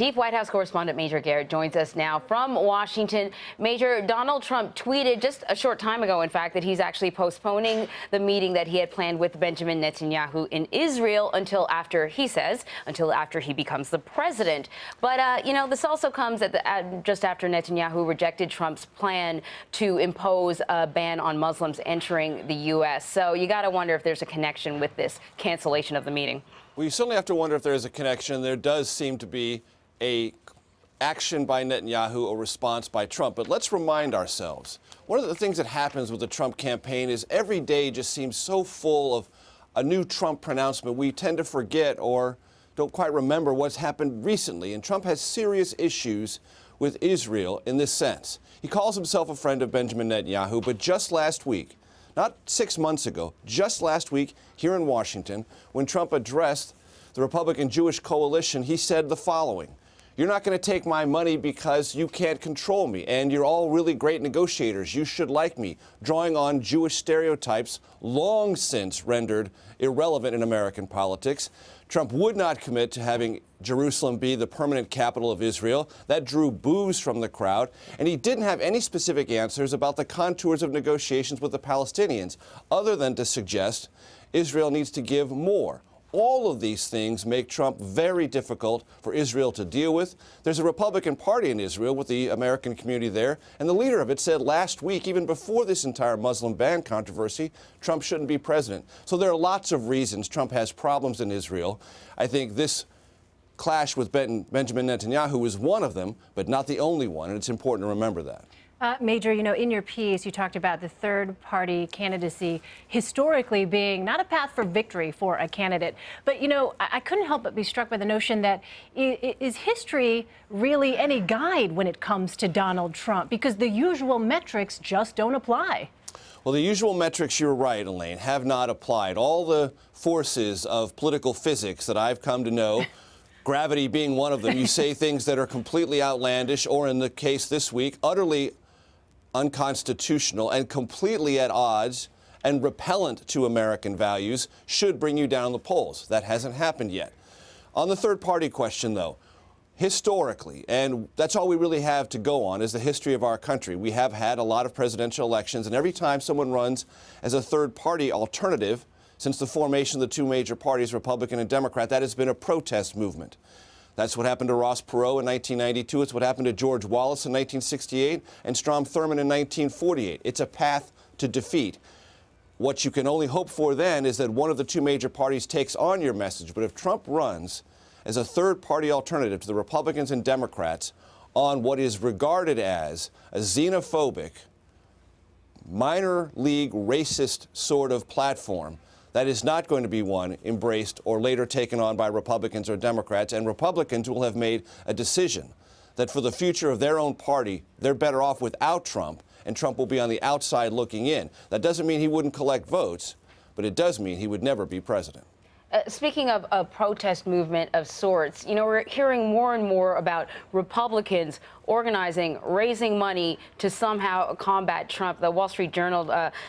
Chief White House correspondent Major Garrett joins us now from Washington. Major, Donald Trump tweeted just a short time ago, in fact, that he's actually postponing the meeting that he had planned with Benjamin Netanyahu in Israel until after, he says, until after he becomes the president. But, this also comes just after Netanyahu rejected Trump's plan to impose a ban on Muslims entering the U.S. So you got to wonder if there's a connection with this cancellation of the meeting. Well, you certainly have to wonder if there is a connection. There does seem to be a action by Netanyahu, a response by Trump. But let's remind ourselves, one of the things that happens with the Trump campaign is every day just seems so full of a new Trump pronouncement. We tend to forget or don't quite remember what's happened recently. And Trump has serious issues with Israel in this sense. He calls himself a friend of Benjamin Netanyahu, but just last week, not 6 months ago, just last week here in Washington, when Trump addressed the Republican Jewish coalition, he said the following: "You're not going to take my money because you can't control me, and you're all really great negotiators. You should like me," drawing on Jewish stereotypes long since rendered irrelevant in American politics. Trump would not commit to having Jerusalem be the permanent capital of Israel. That drew boos from the crowd, and he didn't have any specific answers about the contours of negotiations with the Palestinians, other than to suggest Israel needs to give more. All of these things make Trump very difficult for Israel to deal with. There's a Republican Party in Israel with the American community there, and the leader of it said last week, even before this entire Muslim ban controversy, Trump shouldn't be president. So there are lots of reasons Trump has problems in Israel. I think this clash with Benjamin Netanyahu is one of them, but not the only one, and it's important to remember that. Major, in your piece, you talked about the third-party candidacy historically being not a path for victory for a candidate. But, I couldn't help but be struck by the notion that is history really any guide when it comes to Donald Trump? Because the usual metrics just don't apply. Well, the usual metrics, you're right, Elaine, have not applied. All the forces of political physics that I've come to know, gravity being one of them, you say things that are completely outlandish, or in the case this week, utterly unconstitutional and completely at odds and repellent to American values, should bring you down the polls. That hasn't happened yet. On the third-party question, though, historically, and that's all we really have to go on, is the history of our country. We have had a lot of presidential elections, and every time someone runs as a third-party alternative since the formation of the two major parties, Republican and Democrat, that has been a protest movement. That's what happened to Ross Perot in 1992. It's what happened to George Wallace in 1968 and Strom Thurmond in 1948. It's a path to defeat. What you can only hope for then is that one of the two major parties takes on your message. But if Trump runs as a third-party alternative to the Republicans and Democrats on what is regarded as a xenophobic, minor league racist sort of platform, that is not going to be one embraced or later taken on by Republicans or Democrats, and Republicans will have made a decision that for the future of their own party, they're better off without Trump, and Trump will be on the outside looking in. That doesn't mean he wouldn't collect votes, but it does mean he would never be president. Speaking of a protest movement of sorts, we're hearing more and more about Republicans organizing, raising money to somehow combat Trump. The Wall Street Journal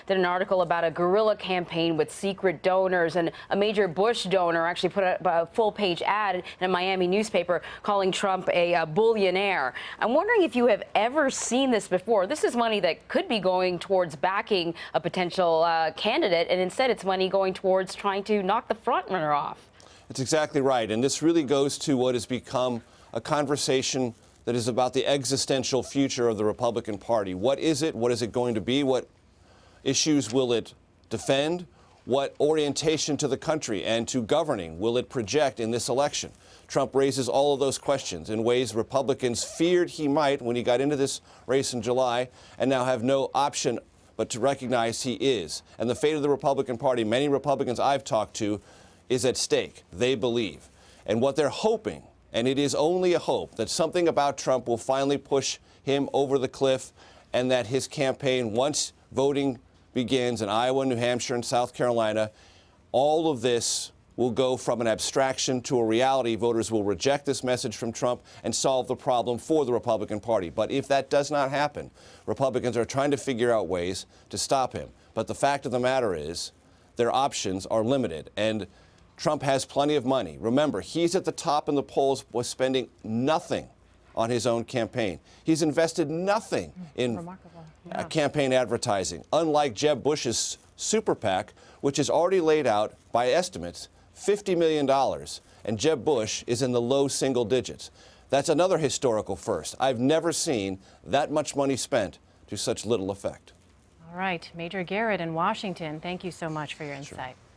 did an article about a guerrilla campaign with secret donors, and a major Bush donor actually put up a full-page ad in a Miami newspaper calling Trump a billionaire. I'm wondering if you have ever seen this before. This is money that could be going towards backing a potential candidate, and instead it's money going towards trying to knock the frontrunner off. That's exactly right, and this really goes to what has become a conversation that is about the existential future of the Republican Party. What is it? What is it going to be? What issues will it defend? What orientation to the country and to governing will it project in this election? Trump raises all of those questions in ways Republicans feared he might when he got into this race in July, and now have no option but to recognize he is. And the fate of the Republican Party, many Republicans I've talked to, is at stake. They believe. And what they're hoping, and it is only a hope, that something about Trump will finally push him over the cliff, and that his campaign, once voting begins in Iowa, New Hampshire, and South Carolina, all of this will go from an abstraction to a reality. Voters will reject this message from Trump and solve the problem for the Republican Party. But if that does not happen, Republicans are trying to figure out ways to stop him. But the fact of the matter is, their options are limited. And Trump has plenty of money. Remember, he's at the top in the polls, was spending nothing on his own campaign. He's invested nothing in campaign advertising, unlike Jeb Bush's super PAC, which has already laid out, by estimates, $50 million, and Jeb Bush is in the low single digits. That's another historical first. I've never seen that much money spent to such little effect. All right, Major Garrett in Washington, thank you so much for your insight. Sure.